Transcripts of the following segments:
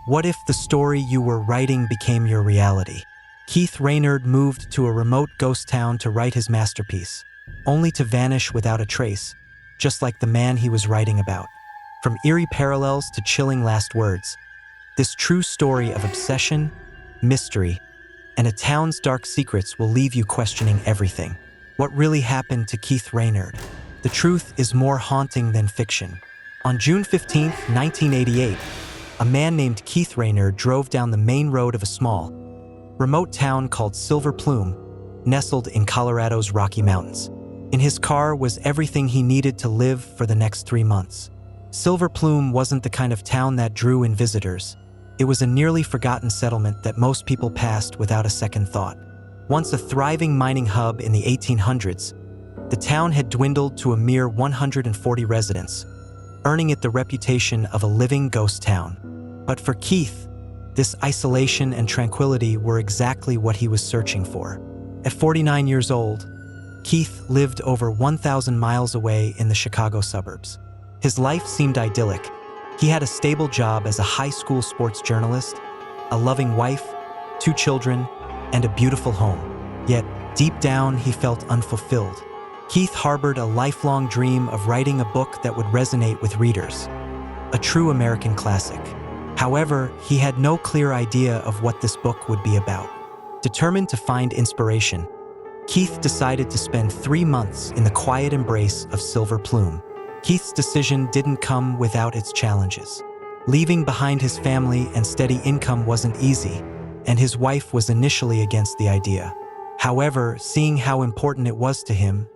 What if the story you were writing became your reality? Keith Raniere moved to a remote ghost town to write his masterpiece, only to vanish without a trace, just like the man he was writing about. From eerie parallels to chilling last words, this true story of obsession, mystery, and a town's dark secrets will leave you questioning everything. What really happened to Keith Raniere? The truth is more haunting than fiction. On June 15, 1988, a man named Keith Raniere drove down the main road of a small, remote town called Silver Plume, nestled in Colorado's Rocky Mountains. In his car was everything he needed to live for the next 3 months. Silver Plume wasn't the kind of town that drew in visitors. It was a nearly forgotten settlement that most people passed without a second thought. Once a thriving mining hub in the 1800s, the town had dwindled to a mere 140 residents, earning it the reputation of a living ghost town. But for Keith, this isolation and tranquility were exactly what he was searching for. At 49 years old, Keith lived over 1,000 miles away in the Chicago suburbs. His life seemed idyllic. He had a stable job as a high school sports journalist, a loving wife, 2 children, and a beautiful home. Yet, deep down, he felt unfulfilled. Keith harbored a lifelong dream of writing a book that would resonate with readers, a true American classic. However, he had no clear idea of what this book would be about. Determined to find inspiration, Keith decided to spend 3 months in the quiet embrace of Silver Plume. Keith's decision didn't come without its challenges. Leaving behind his family and steady income wasn't easy, and his wife was initially against the idea. However, seeing how important it was to him,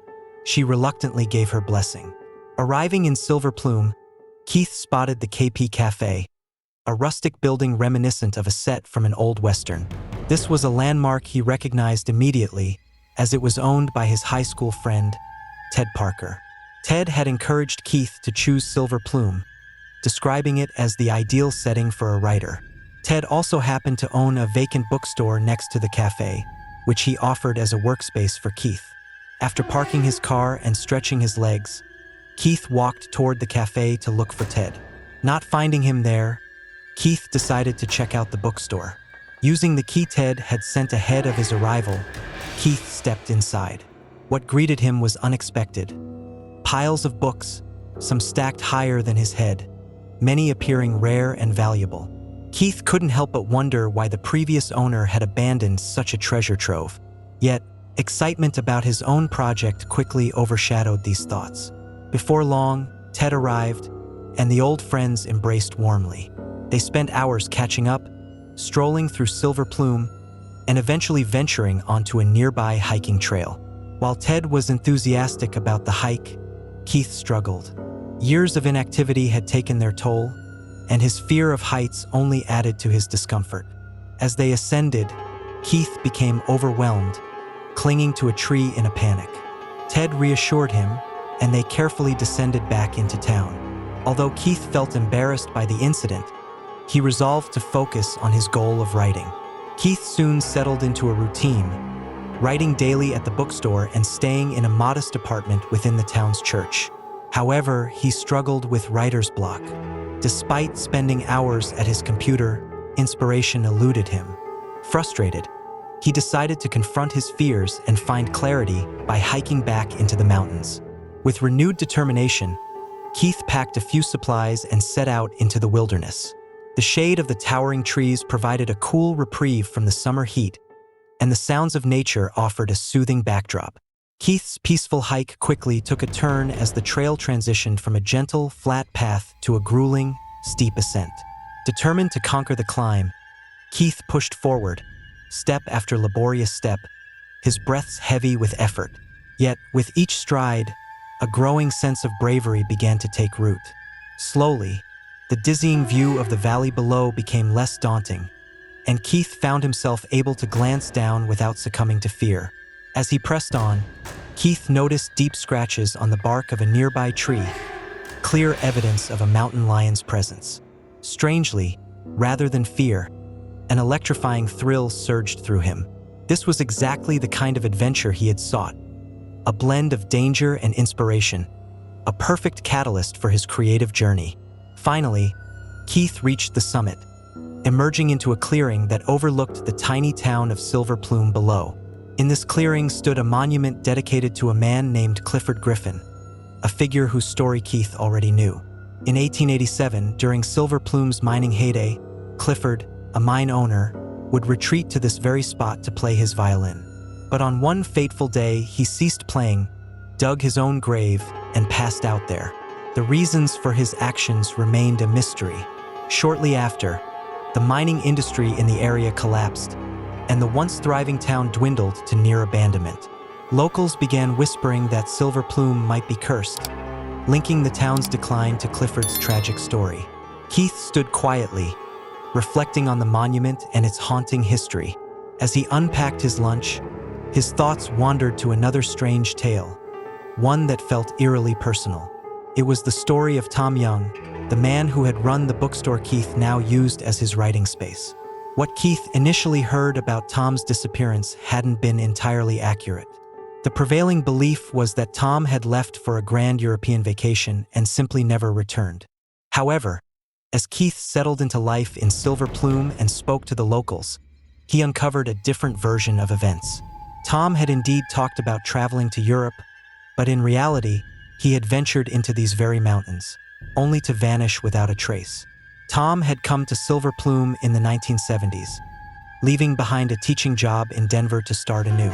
she reluctantly gave her blessing. Arriving in Silver Plume, Keith spotted the KP Cafe, a rustic building reminiscent of a set from an old Western. This was a landmark he recognized immediately, as it was owned by his high school friend, Ted Parker. Ted had encouraged Keith to choose Silver Plume, describing it as the ideal setting for a writer. Ted also happened to own a vacant bookstore next to the cafe, which he offered as a workspace for Keith. After parking his car and stretching his legs, Keith walked toward the cafe to look for Ted. Not finding him there, Keith decided to check out the bookstore. Using the key Ted had sent ahead of his arrival, Keith stepped inside. What greeted him was unexpected. Piles of books, some stacked higher than his head, many appearing rare and valuable. Keith couldn't help but wonder why the previous owner had abandoned such a treasure trove. Yet, excitement about his own project quickly overshadowed these thoughts. Before long, Ted arrived, and the old friends embraced warmly. They spent hours catching up, strolling through Silver Plume, and eventually venturing onto a nearby hiking trail. While Ted was enthusiastic about the hike, Keith struggled. Years of inactivity had taken their toll, and his fear of heights only added to his discomfort. As they ascended, Keith became overwhelmed, clinging to a tree in a panic. Ted reassured him, and they carefully descended back into town. Although Keith felt embarrassed by the incident, he resolved to focus on his goal of writing. Keith soon settled into a routine, writing daily at the bookstore and staying in a modest apartment within the town's church. However, he struggled with writer's block. Despite spending hours at his computer, inspiration eluded him. Frustrated, he decided to confront his fears and find clarity by hiking back into the mountains. With renewed determination, Keith packed a few supplies and set out into the wilderness. The shade of the towering trees provided a cool reprieve from the summer heat, and the sounds of nature offered a soothing backdrop. Keith's peaceful hike quickly took a turn as the trail transitioned from a gentle, flat path to a grueling, steep ascent. Determined to conquer the climb, Keith pushed forward, step after laborious step, his breaths heavy with effort. Yet, with each stride, a growing sense of bravery began to take root. Slowly, the dizzying view of the valley below became less daunting, and Keith found himself able to glance down without succumbing to fear. As he pressed on, Keith noticed deep scratches on the bark of a nearby tree, clear evidence of a mountain lion's presence. Strangely, rather than fear, an electrifying thrill surged through him. This was exactly the kind of adventure he had sought, a blend of danger and inspiration, a perfect catalyst for his creative journey. Finally, Keith reached the summit, emerging into a clearing that overlooked the tiny town of Silver Plume below. In this clearing stood a monument dedicated to a man named Clifford Griffin, a figure whose story Keith already knew. In 1887, during Silver Plume's mining heyday, Clifford, a mine owner, would retreat to this very spot to play his violin. But on one fateful day, he ceased playing, dug his own grave, and passed out there. The reasons for his actions remained a mystery. Shortly after, the mining industry in the area collapsed, and the once thriving town dwindled to near abandonment. Locals began whispering that Silver Plume might be cursed, linking the town's decline to Clifford's tragic story. Keith stood quietly, reflecting on the monument and its haunting history. As he unpacked his lunch, his thoughts wandered to another strange tale, one that felt eerily personal. It was the story of Tom Young, the man who had run the bookstore Keith now used as his writing space. What Keith initially heard about Tom's disappearance hadn't been entirely accurate. The prevailing belief was that Tom had left for a grand European vacation and simply never returned. However, as Keith settled into life in Silver Plume and spoke to the locals, he uncovered a different version of events. Tom had indeed talked about traveling to Europe, but in reality, he had ventured into these very mountains, only to vanish without a trace. Tom had come to Silver Plume in the 1970s, leaving behind a teaching job in Denver to start anew.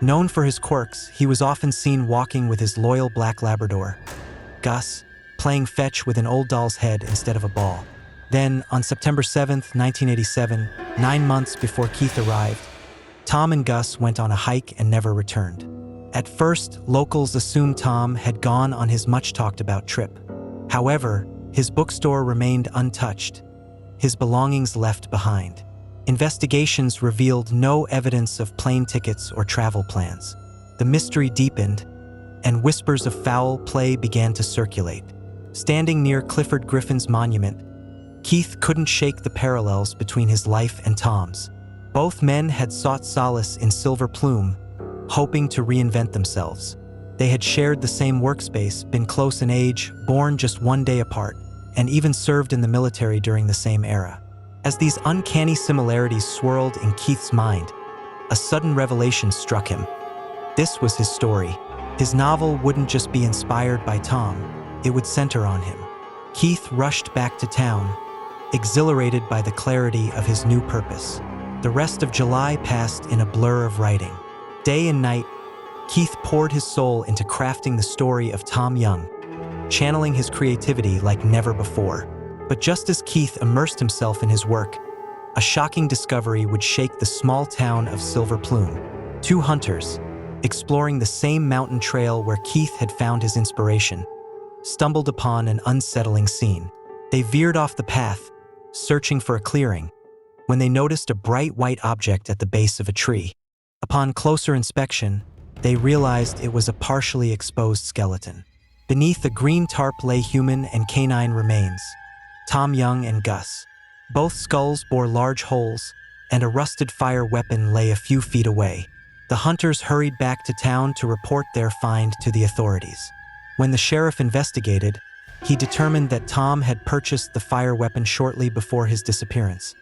Known for his quirks, he was often seen walking with his loyal black Labrador, Gus, playing fetch with an old doll's head instead of a ball. Then, on September 7, 1987, 9 months before Keith arrived, Tom and Gus went on a hike and never returned. At first, locals assumed Tom had gone on his much-talked-about trip. However, his bookstore remained untouched, his belongings left behind. Investigations revealed no evidence of plane tickets or travel plans. The mystery deepened, and whispers of foul play began to circulate. Standing near Clifford Griffin's monument, Keith couldn't shake the parallels between his life and Tom's. Both men had sought solace in Silver Plume, hoping to reinvent themselves. They had shared the same workspace, been close in age, born just one day apart, and even served in the military during the same era. As these uncanny similarities swirled in Keith's mind, a sudden revelation struck him. This was his story. His novel wouldn't just be inspired by Tom, it would center on him. Keith rushed back to town, exhilarated by the clarity of his new purpose. The rest of July passed in a blur of writing. Day and night, Keith poured his soul into crafting the story of Tom Young, channeling his creativity like never before. But just as Keith immersed himself in his work, a shocking discovery would shake the small town of Silver Plume. Two hunters, exploring the same mountain trail where Keith had found his inspiration, stumbled upon an unsettling scene. They veered off the path, searching for a clearing, when they noticed a bright white object at the base of a tree. Upon closer inspection, they realized it was a partially exposed skeleton. Beneath a green tarp lay human and canine remains, Tom Young and Gus. Both skulls bore large holes, and a rusted fire weapon lay a few feet away. The hunters hurried back to town to report their find to the authorities. When the sheriff investigated, he determined that Tom had purchased the fire weapon shortly before his disappearance,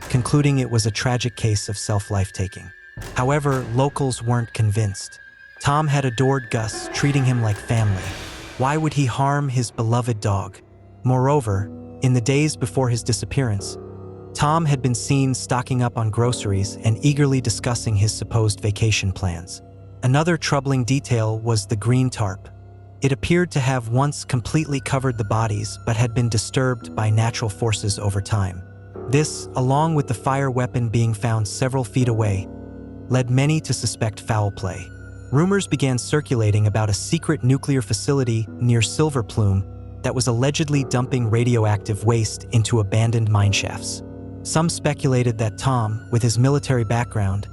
concluding it was a tragic case of self-life-taking. However, locals weren't convinced. Tom had adored Gus, treating him like family. Why would he harm his beloved dog? Moreover, in the days before his disappearance, Tom had been seen stocking up on groceries and eagerly discussing his supposed vacation plans. Another troubling detail was the green tarp. It appeared to have once completely covered the bodies but had been disturbed by natural forces over time. This, along with the fire weapon being found several feet away, led many to suspect foul play. Rumors began circulating about a secret nuclear facility near Silver Plume that was allegedly dumping radioactive waste into abandoned mineshafts. Some speculated that Tom, with his military background,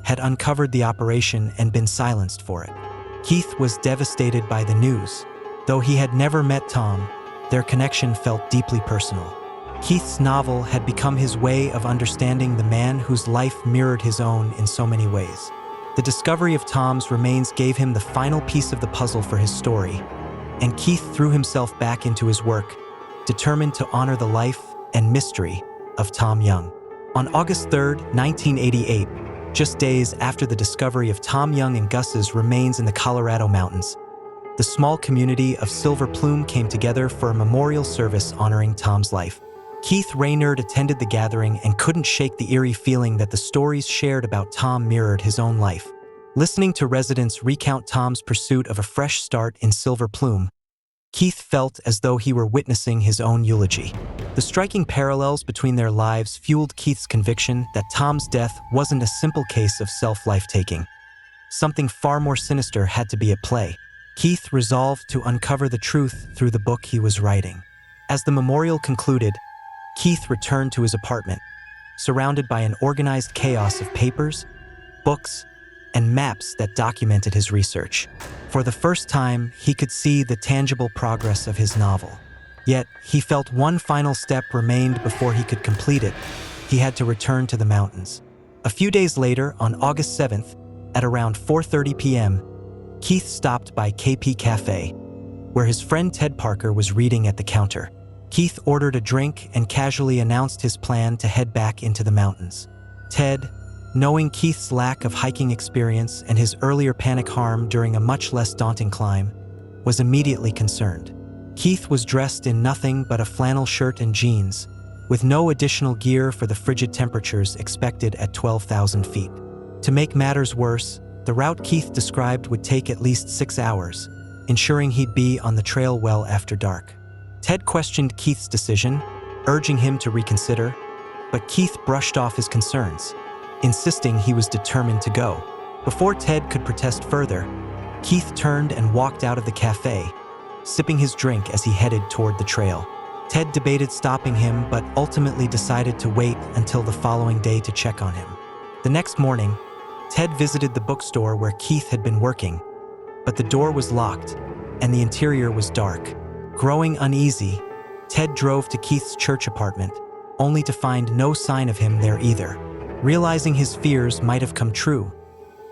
had uncovered the operation and been silenced for it. Keith was devastated by the news. Though he had never met Tom, their connection felt deeply personal. Keith's novel had become his way of understanding the man whose life mirrored his own in so many ways. The discovery of Tom's remains gave him the final piece of the puzzle for his story, and Keith threw himself back into his work, determined to honor the life and mystery of Tom Young. On August 3, 1988, just days after the discovery of Tom Young and Gus's remains in the Colorado mountains, the small community of Silver Plume came together for a memorial service honoring Tom's life. Keith Raniere attended the gathering and couldn't shake the eerie feeling that the stories shared about Tom mirrored his own life. Listening to residents recount Tom's pursuit of a fresh start in Silver Plume, Keith felt as though he were witnessing his own eulogy. The striking parallels between their lives fueled Keith's conviction that Tom's death wasn't a simple case of self-life-taking. Something far more sinister had to be at play. Keith resolved to uncover the truth through the book he was writing. As the memorial concluded, Keith returned to his apartment, surrounded by an organized chaos of papers, books, and maps that documented his research. For the first time, he could see the tangible progress of his novel. Yet, he felt one final step remained before he could complete it. He had to return to the mountains. A few days later, on August 7th, at around 4:30 p.m., Keith stopped by KP Cafe, where his friend Ted Parker was reading at the counter. Keith ordered a drink and casually announced his plan to head back into the mountains. Ted, knowing Keith's lack of hiking experience and his earlier panic harm during a much less daunting climb, was immediately concerned. Keith was dressed in nothing but a flannel shirt and jeans, with no additional gear for the frigid temperatures expected at 12,000 feet. To make matters worse, the route Keith described would take at least 6 hours, ensuring he'd be on the trail well after dark. Ted questioned Keith's decision, urging him to reconsider, but Keith brushed off his concerns, insisting he was determined to go. Before Ted could protest further, Keith turned and walked out of the cafe, sipping his drink as he headed toward the trail. Ted debated stopping him, but ultimately decided to wait until the following day to check on him. The next morning, Ted visited the bookstore where Keith had been working, but the door was locked and the interior was dark. Growing uneasy, Ted drove to Keith's church apartment, only to find no sign of him there either. Realizing his fears might have come true,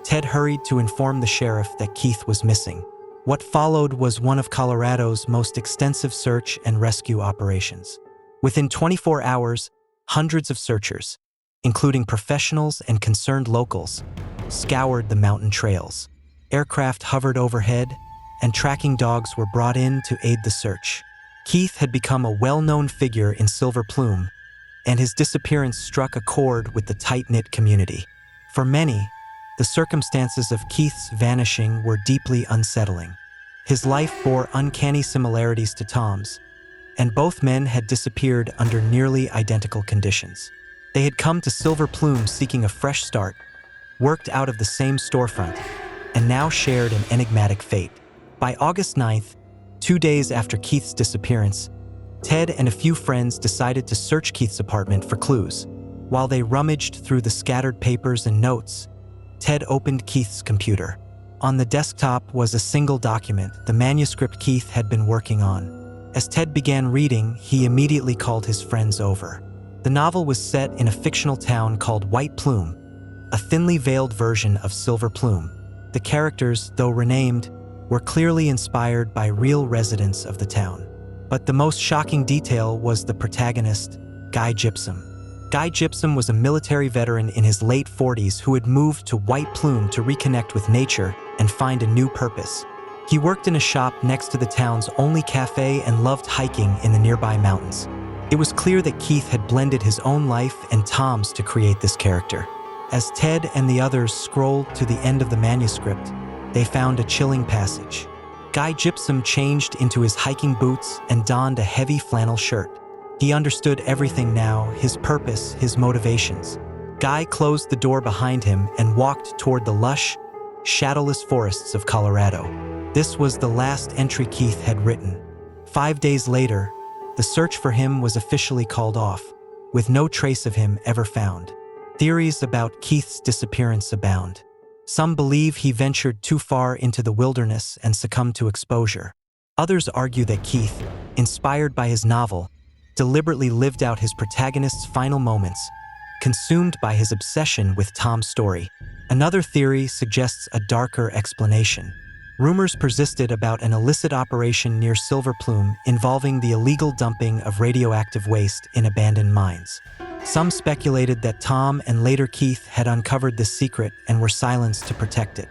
Ted hurried to inform the sheriff that Keith was missing. What followed was one of Colorado's most extensive search and rescue operations. Within 24 hours, hundreds of searchers, including professionals and concerned locals, scoured the mountain trails. Aircraft hovered overhead, and tracking dogs were brought in to aid the search. Keith had become a well-known figure in Silver Plume, and his disappearance struck a chord with the tight-knit community. For many, the circumstances of Keith's vanishing were deeply unsettling. His life bore uncanny similarities to Tom's, and both men had disappeared under nearly identical conditions. They had come to Silver Plume seeking a fresh start, worked out of the same storefront, and now shared an enigmatic fate. By August 9th, 2 days after Keith's disappearance, Ted and a few friends decided to search Keith's apartment for clues. While they rummaged through the scattered papers and notes, Ted opened Keith's computer. On the desktop was a single document, the manuscript Keith had been working on. As Ted began reading, he immediately called his friends over. The novel was set in a fictional town called White Plume, a thinly veiled version of Silver Plume. The characters, though renamed, were clearly inspired by real residents of the town. But the most shocking detail was the protagonist, Guy Gypsum. Guy Gypsum was a military veteran in his late 40s who had moved to White Plume to reconnect with nature and find a new purpose. He worked in a shop next to the town's only cafe and loved hiking in the nearby mountains. It was clear that Keith had blended his own life and Tom's to create this character. As Ted and the others scrolled to the end of the manuscript, they found a chilling passage. Guy Gypsum changed into his hiking boots and donned a heavy flannel shirt. He understood everything now, his purpose, his motivations. Guy closed the door behind him and walked toward the lush, shadowless forests of Colorado. This was the last entry Keith had written. 5 days later, the search for him was officially called off, with no trace of him ever found. Theories about Keith's disappearance abound. Some believe he ventured too far into the wilderness and succumbed to exposure. Others argue that Keith, inspired by his novel, deliberately lived out his protagonist's final moments, consumed by his obsession with Tom's story. Another theory suggests a darker explanation. Rumors persisted about an illicit operation near Silver Plume involving the illegal dumping of radioactive waste in abandoned mines. Some speculated that Tom and later Keith had uncovered this secret and were silenced to protect it.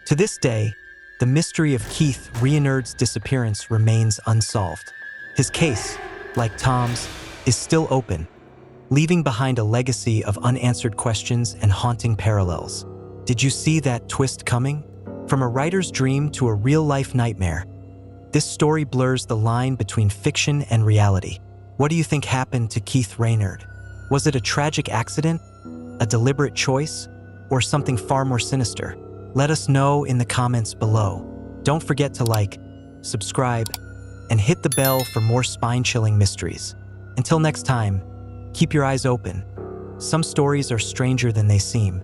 To this day, the mystery of Keith Raniere's disappearance remains unsolved. His case, like Tom's, is still open, leaving behind a legacy of unanswered questions and haunting parallels. Did you see that twist coming? From a writer's dream to a real-life nightmare, this story blurs the line between fiction and reality. What do you think happened to Keith Raniere? Was it a tragic accident, a deliberate choice, or something far more sinister? Let us know in the comments below. Don't forget to like, subscribe, and hit the bell for more spine-chilling mysteries. Until next time, keep your eyes open. Some stories are stranger than they seem.